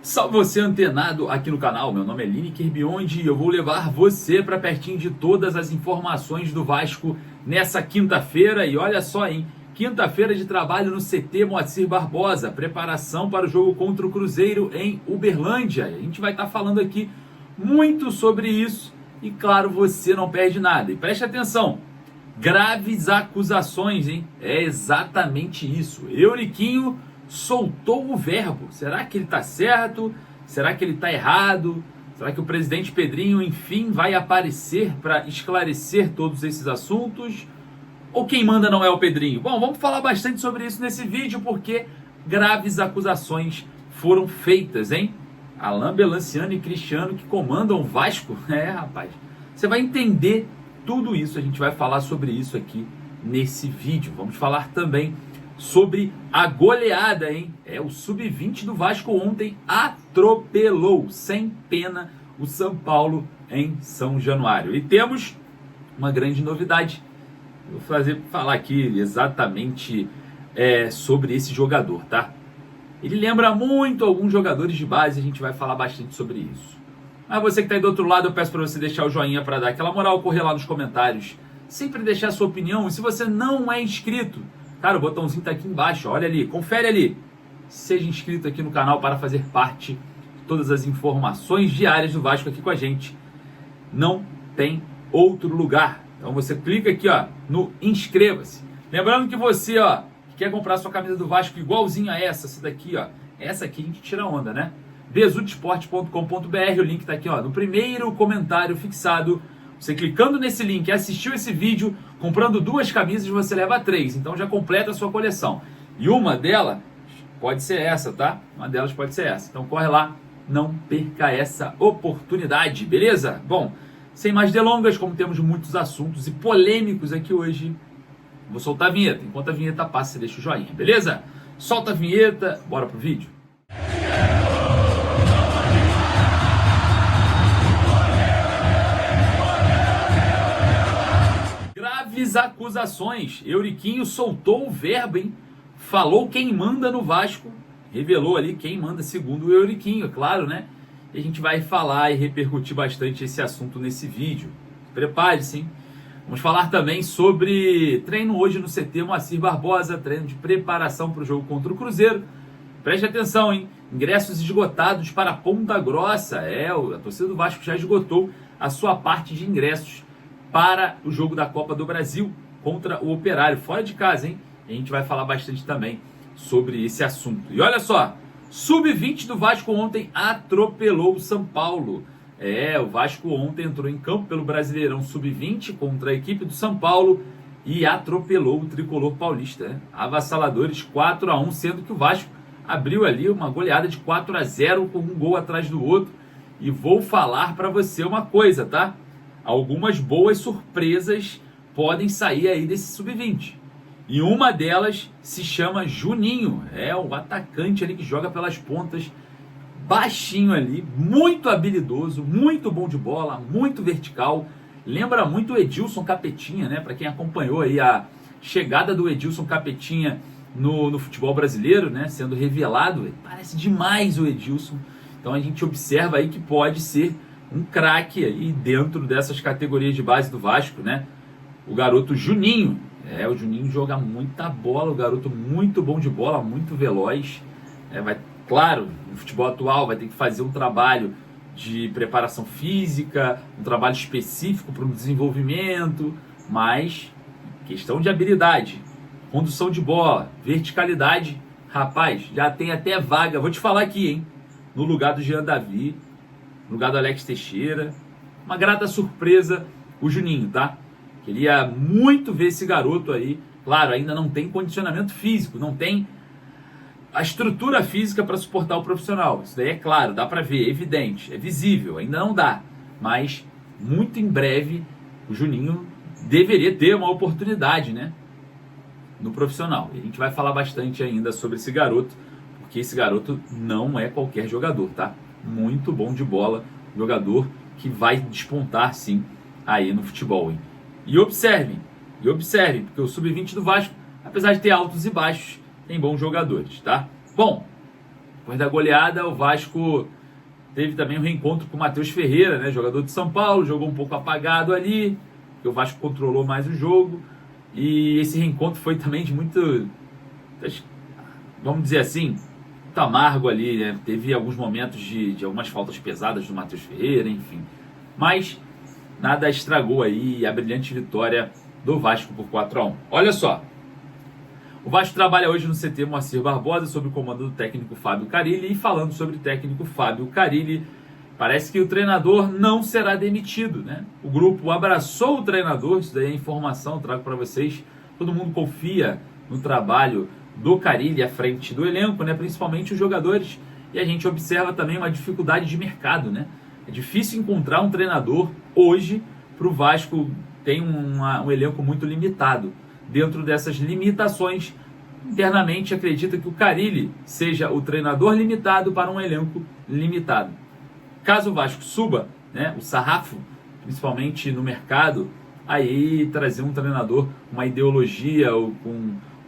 Salve você antenado aqui no canal, meu nome é Lineker Biondi e eu vou levar você para pertinho de todas as informações do Vasco nessa quinta-feira. E olha só, hein, quinta-feira de trabalho no CT Moacir Barbosa, preparação para o jogo contra o Cruzeiro em Uberlândia. A gente vai estar falando aqui muito sobre isso e claro, você não perde nada. E preste atenção, graves acusações, hein, é exatamente isso. Euriquinho soltou o verbo. Será que ele está certo? Será que ele está errado? Será que o presidente Pedrinho, enfim, vai aparecer para esclarecer todos esses assuntos? Ou quem manda não é o Pedrinho? Bom, vamos falar bastante sobre isso nesse vídeo, porque graves acusações foram feitas, hein? Alain Belanciano e Cristiano que comandam o Vasco. Rapaz, você vai entender tudo isso. A gente vai falar sobre isso aqui nesse vídeo. Vamos falar também sobre a goleada, hein? O Sub-20 do Vasco ontem atropelou, sem pena, o São Paulo em São Januário. E temos uma grande novidade. Vou falar aqui exatamente sobre esse jogador, tá? Ele lembra muito alguns jogadores de base, a gente vai falar bastante sobre isso. Mas você que está aí do outro lado, eu peço para você deixar o joinha para dar aquela moral, correr lá nos comentários, sempre deixar a sua opinião. E se você não é inscrito, cara, o botãozinho está aqui embaixo, olha ali, confere ali. Seja inscrito aqui no canal para fazer parte de todas as informações diárias do Vasco aqui com a gente. Não tem outro lugar. Então você clica aqui, ó, no inscreva-se. Lembrando que você, ó, que quer comprar sua camisa do Vasco igualzinha a essa daqui, ó. Essa aqui a gente tira onda, né? bezudesporte.com.br, o link está aqui, ó, no primeiro comentário fixado. Você clicando nesse link, assistiu esse vídeo, comprando 2 camisas, você leva 3. Então já completa a sua coleção. E uma delas pode ser essa, tá? Uma delas pode ser essa. Então corre lá, não perca essa oportunidade, beleza? Bom, sem mais delongas, como temos muitos assuntos e polêmicos aqui hoje, vou soltar a vinheta. Enquanto a vinheta passa, você deixa o joinha, beleza? Solta a vinheta, bora pro vídeo. Graves acusações. Euriquinho soltou o verbo, hein? Falou quem manda no Vasco. Revelou ali quem manda segundo o Euriquinho, é claro, né? E a gente vai falar e repercutir bastante esse assunto nesse vídeo. Prepare-se, hein? Vamos falar também sobre treino hoje no CT Moacir Barbosa, treino de preparação para o jogo contra o Cruzeiro. Preste atenção, hein? Ingressos esgotados para Ponta Grossa. A torcida do Vasco já esgotou a sua parte de ingressos para o jogo da Copa do Brasil contra o Operário, fora de casa, hein? E a gente vai falar bastante também sobre esse assunto. E olha só, Sub-20 do Vasco ontem atropelou o São Paulo. O Vasco ontem entrou em campo pelo Brasileirão Sub-20 contra a equipe do São Paulo e atropelou o tricolor paulista, né? Avassaladores 4-1, sendo que o Vasco abriu ali uma goleada de 4-0 com um gol atrás do outro. E vou falar para você uma coisa, tá? Algumas boas surpresas podem sair aí desse Sub-20. E uma delas se chama Juninho. O atacante ali que joga pelas pontas, baixinho ali, muito habilidoso, muito bom de bola, muito vertical. Lembra muito o Edilson Capetinha, né? Para quem acompanhou aí a chegada do Edilson Capetinha no futebol brasileiro, né? Sendo revelado, parece demais o Edilson. Então a gente observa aí que pode ser um craque aí dentro dessas categorias de base do Vasco, né? O garoto Juninho. O Juninho joga muita bola, o garoto muito bom de bola, muito veloz. Claro, no futebol atual vai ter que fazer um trabalho de preparação física, um trabalho específico para o desenvolvimento, mas questão de habilidade, condução de bola, verticalidade, rapaz, já tem até vaga. Vou te falar aqui, hein? No lugar do Jean Davi, no lugar do Alex Teixeira. Uma grata surpresa o Juninho, tá? Queria muito ver esse garoto aí. Claro, ainda não tem condicionamento físico, não tem a estrutura física para suportar o profissional. Isso daí é claro, dá para ver, é evidente, é visível, ainda não dá. Mas muito em breve o Juninho deveria ter uma oportunidade, né, no profissional. E a gente vai falar bastante ainda sobre esse garoto, porque esse garoto não é qualquer jogador, tá? Muito bom de bola, jogador que vai despontar sim aí no futebol, hein? E observem, porque o Sub-20 do Vasco, apesar de ter altos e baixos, tem bons jogadores, tá? Bom, Depois da goleada, o Vasco teve também um reencontro com o Matheus Ferreira, né, jogador de São Paulo, jogou um pouco apagado ali, porque o Vasco controlou mais o jogo. E esse reencontro foi também de muito, vamos dizer assim, muito amargo ali, né? Teve alguns momentos de algumas faltas pesadas do Matheus Ferreira, enfim. Mas nada estragou aí a brilhante vitória do Vasco por 4-1. Olha só, o Vasco trabalha hoje no CT Moacir Barbosa sob o comando do técnico Fábio Carille. E falando sobre o técnico Fábio Carille, parece que o treinador não será demitido, né? O grupo abraçou o treinador, isso daí é informação, trago para vocês. Todo mundo confia no trabalho do Carille à frente do elenco, né? Principalmente os jogadores. E a gente observa também uma dificuldade de mercado, né? É difícil encontrar um treinador hoje para o Vasco. Tem um elenco muito limitado. Dentro dessas limitações, internamente acredita que o Carille seja o treinador limitado para um elenco limitado. Caso o Vasco suba, né, o sarrafo, principalmente no mercado, aí trazer um treinador com uma ideologia ou com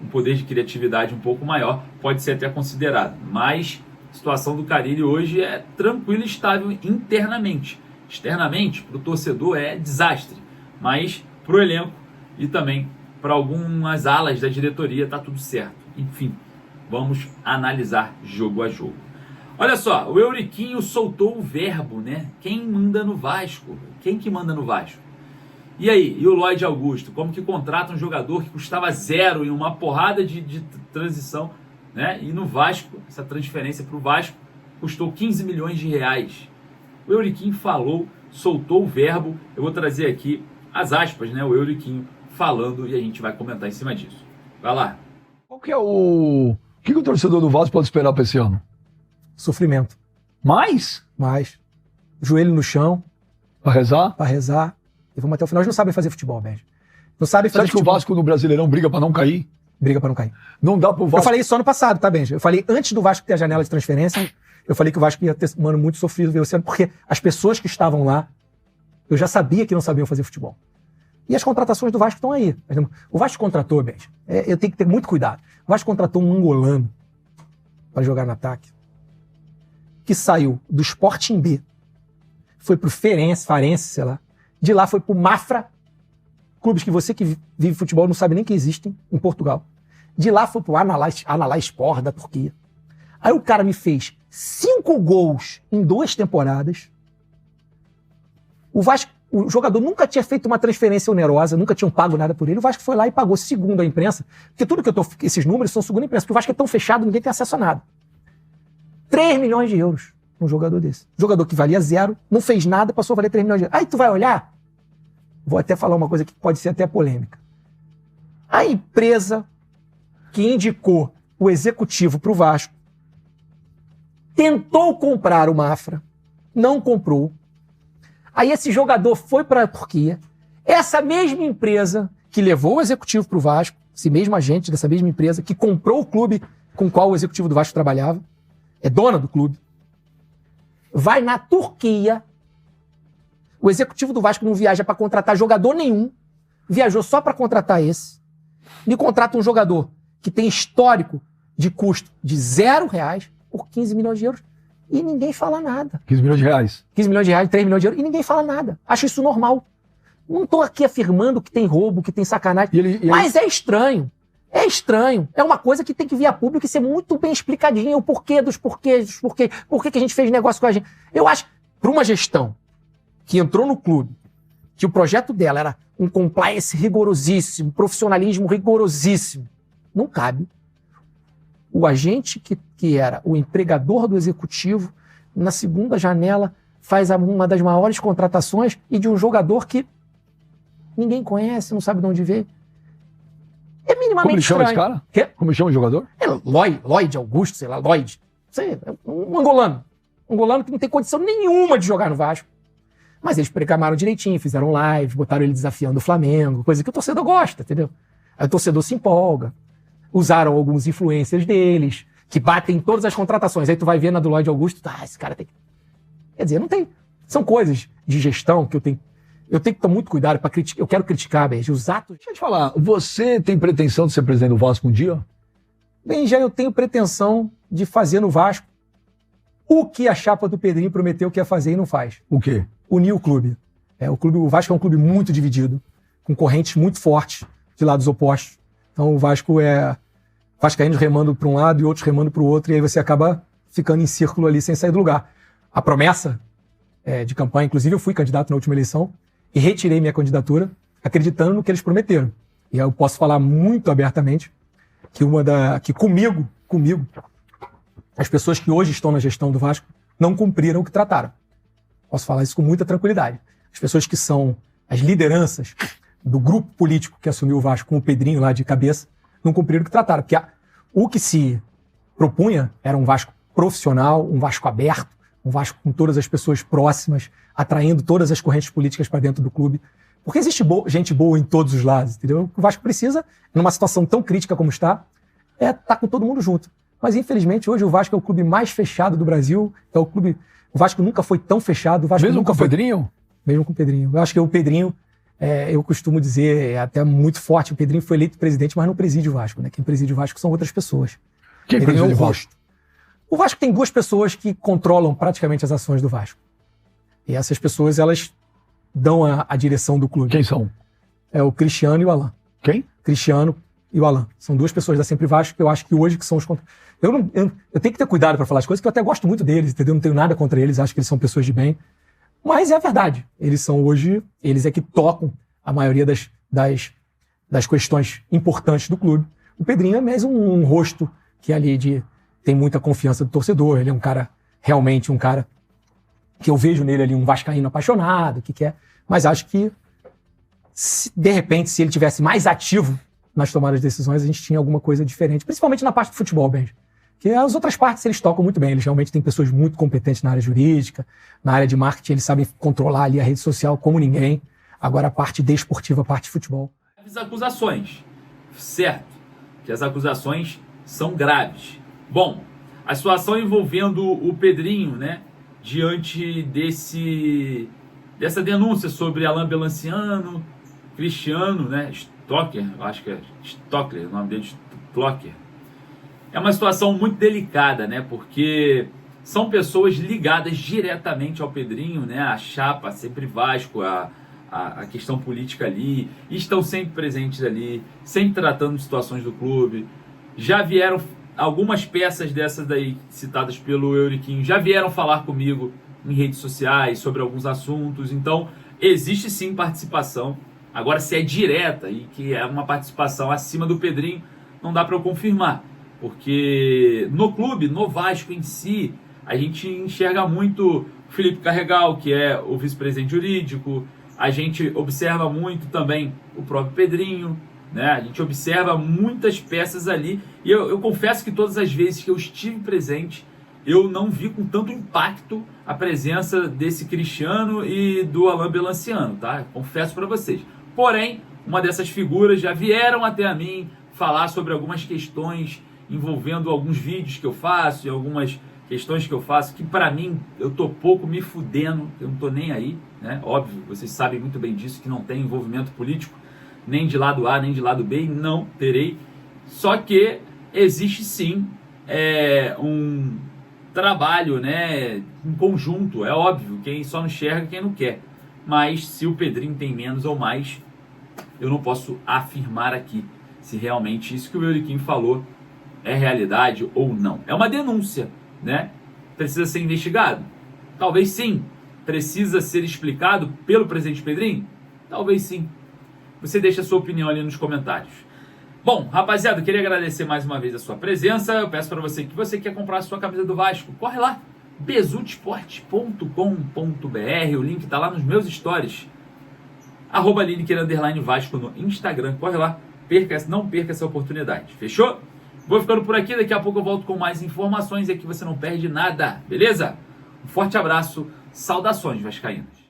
um poder de criatividade um pouco maior pode ser até considerado. Mas a situação do Carille hoje é tranquila e estável internamente. Externamente, para o torcedor é desastre, mas para o elenco e também para algumas alas da diretoria está tudo certo. Enfim, vamos analisar jogo a jogo. Olha só, o Euriquinho soltou o verbo, né? Quem manda no Vasco? Quem que manda no Vasco? E aí, e o Lloyd Augusto? Como que contrata um jogador que custava zero em uma porrada de transição, né? E no Vasco, essa transferência para o Vasco custou 15 milhões de reais. O Euriquinho falou, soltou o verbo. Eu vou trazer aqui as aspas, né? O Euriquinho falando e a gente vai comentar em cima disso. Vai lá. Qual que é o que o torcedor do Vasco pode esperar para esse ano? Sofrimento. Mais? Joelho no chão. Para rezar? Para rezar. E vamos até o final. Eles não sabem fazer futebol, Benji. Não sabem fazer futebol. Você acha que o Vasco no Brasileirão briga para não cair? Briga para não cair. Não dá pro Vasco. Eu falei isso ano passado, tá, Benji? Eu falei antes do Vasco ter a janela de transferência, eu falei que o Vasco ia ter um ano muito sofrido ver esse ano, porque as pessoas que estavam lá, eu já sabia que não sabiam fazer futebol. E as contratações do Vasco estão aí. O Vasco contratou, Benji. Eu tenho que ter muito cuidado. O Vasco contratou um angolano para jogar no ataque, que saiu do Sporting B, foi pro Farense, sei lá. De lá foi pro Mafra, clubes que você que vive futebol não sabe nem que existem em Portugal. De lá foi pro Antalyaspor da Turquia. Aí o cara me fez 5 gols em 2 temporadas. O jogador nunca tinha feito uma transferência onerosa, nunca tinham pago nada por ele. O Vasco foi lá e pagou, segundo a imprensa, porque tudo que esses números são segundo a imprensa, porque o Vasco é tão fechado, ninguém tem acesso a nada. 3 milhões de euros um jogador desse. Jogador que valia 0, não fez nada, passou a valer 3 milhões de euros. Aí tu vai olhar, vou até falar uma coisa que pode ser até polêmica. A empresa que indicou o executivo para o Vasco tentou comprar o Mafra, não comprou. Aí esse jogador foi para a Turquia. Essa mesma empresa que levou o executivo para o Vasco, esse mesmo agente dessa mesma empresa que comprou o clube com o qual o executivo do Vasco trabalhava, é dona do clube, vai na Turquia. O executivo do Vasco não viaja para contratar jogador nenhum, viajou só para contratar esse. Me contrata um jogador que tem histórico de custo de R$0 por 15 milhões de euros e ninguém fala nada. 15 milhões de reais. 15 milhões de reais, 3 milhões de euros e ninguém fala nada. Acho isso normal. Não estou aqui afirmando que tem roubo, que tem sacanagem, mas é estranho. É estranho. É uma coisa que tem que vir a público e ser muito bem explicadinho. O porquê dos porquês, por que a gente fez negócio com a gente. Eu acho, para uma gestão que entrou no clube, que o projeto dela era um compliance rigorosíssimo, profissionalismo rigorosíssimo, não cabe o agente que era o empregador do executivo, na segunda janela, faz uma das maiores contratações e de um jogador que ninguém conhece, não sabe de onde veio. É minimamente Como ele chama estranho. esse cara? Quê? Como ele chama o jogador? É Lloyd Augusto, sei lá, Lloyd. Sei, um angolano. Um angolano que não tem condição nenhuma de jogar no Vasco. Mas eles precamaram direitinho, fizeram live, botaram ele desafiando o Flamengo, coisa que o torcedor gosta, entendeu? Aí o torcedor se empolga. Usaram alguns influencers deles, que batem em todas as contratações. Aí tu vai ver na do Lloyd Augusto, esse cara tem que... Quer dizer, não tem... São coisas de gestão que eu tenho que tomar muito cuidado para criticar. Eu quero criticar, Benji, os atos... Deixa eu te falar, você tem pretensão de ser presidente do Vasco um dia? Bem, já eu tenho pretensão de fazer no Vasco o que a chapa do Pedrinho prometeu que ia fazer e não faz. O quê? Unir o clube. O Vasco é um clube muito dividido, com correntes muito fortes de lados opostos. Então o Vasco é vascaínos remando para um lado e outros remando para o outro, e aí você acaba ficando em círculo ali sem sair do lugar. A promessa de campanha, inclusive eu fui candidato na última eleição e retirei minha candidatura acreditando no que eles prometeram. E eu posso falar muito abertamente que comigo, as pessoas que hoje estão na gestão do Vasco não cumpriram o que trataram. Posso falar isso com muita tranquilidade. As pessoas que são as lideranças do grupo político que assumiu o Vasco com o Pedrinho lá de cabeça, não cumpriram o que trataram. Porque o que se propunha era um Vasco profissional, um Vasco aberto, um Vasco com todas as pessoas próximas, atraindo todas as correntes políticas para dentro do clube. Porque existe gente boa em todos os lados, entendeu? O Vasco precisa, numa situação tão crítica como está, tá com todo mundo junto. Mas, infelizmente, hoje o Vasco é o clube mais fechado do Brasil. O Vasco nunca foi tão fechado. O Vasco Mesmo nunca com o Pedrinho? Mesmo com o Pedrinho. Eu acho que o Pedrinho, eu costumo dizer, é até muito forte, o Pedrinho foi eleito presidente, mas não preside o Vasco, né? Quem preside o Vasco são outras pessoas. Quem preside o Vasco? O Vasco tem duas pessoas que controlam praticamente as ações do Vasco. E essas pessoas, elas dão a direção do clube. Quem são? É o Cristiano e o Alan. Quem? Cristiano e o Alan. São duas pessoas da Sempre Vasco que eu acho que hoje que são os... Eu tenho que ter cuidado para falar as coisas, que eu até gosto muito deles, entendeu? Não tenho nada contra eles, acho que eles são pessoas de bem. Mas é a verdade. Eles é que tocam a maioria das questões importantes do clube. O Pedrinho é mesmo um rosto que ali tem muita confiança do torcedor. Ele é um cara, realmente um cara que eu vejo nele ali um vascaíno apaixonado, que quer... Mas acho que, de repente, se ele tivesse mais ativo nas tomadas de decisões, a gente tinha alguma coisa diferente. Principalmente na parte do futebol, Benji. Porque as outras partes eles tocam muito bem. Eles realmente têm pessoas muito competentes na área jurídica, na área de marketing, eles sabem controlar ali a rede social como ninguém. Agora a parte desportiva, a parte de futebol. As acusações, certo? Que as acusações são graves. Bom, a situação envolvendo o Pedrinho, né? Diante dessa denúncia sobre Alain Belanciano, Cristiano, né? Stocker, acho que é Stocker, o nome dele é Stocker. É uma situação muito delicada, né? Porque são pessoas ligadas diretamente ao Pedrinho, né? A chapa, sempre Vasco, a questão política ali, e estão sempre presentes ali, sempre tratando de situações do clube. Já vieram algumas peças dessas daí, citadas pelo Euriquinho, já vieram falar comigo em redes sociais sobre alguns assuntos. Então, existe sim participação. Agora, se é direta e que é uma participação acima do Pedrinho, não dá para eu confirmar. Porque no clube, no Vasco em si, a gente enxerga muito o Felipe Carregal, que é o vice-presidente jurídico. A gente observa muito também o próprio Pedrinho, né? A gente observa muitas peças ali. E eu confesso que todas as vezes que eu estive presente, eu não vi com tanto impacto a presença desse Cristiano e do Alain Belanciano, tá? Confesso para vocês. Porém, uma dessas figuras já vieram até a mim falar sobre algumas questões envolvendo alguns vídeos que eu faço e algumas questões que eu faço que, para mim, eu tô pouco me fudendo, eu não tô nem aí, né? Óbvio, vocês sabem muito bem disso, que não tem envolvimento político, nem de lado A, nem de lado B, e não terei. Só que existe sim um trabalho, né, em conjunto, é óbvio, quem só não enxerga quem não quer. Mas se o Pedrinho tem menos ou mais, eu não posso afirmar aqui se realmente isso que o Euriquinho falou é realidade ou não. É uma denúncia, né? Precisa ser investigado? Talvez sim. Precisa ser explicado pelo presidente Pedrinho? Talvez sim. Você deixa a sua opinião ali nos comentários. Bom, rapaziada, eu queria agradecer mais uma vez a sua presença. Eu peço para você que você quer comprar a sua camisa do Vasco, corre lá, bezutesport.com.br, o link está lá nos meus stories, @Lineker_Vasco no Instagram, corre lá, não perca essa oportunidade, fechou? Vou ficando por aqui, daqui a pouco eu volto com mais informações e aqui você não perde nada, beleza? Um forte abraço, saudações vascaínas.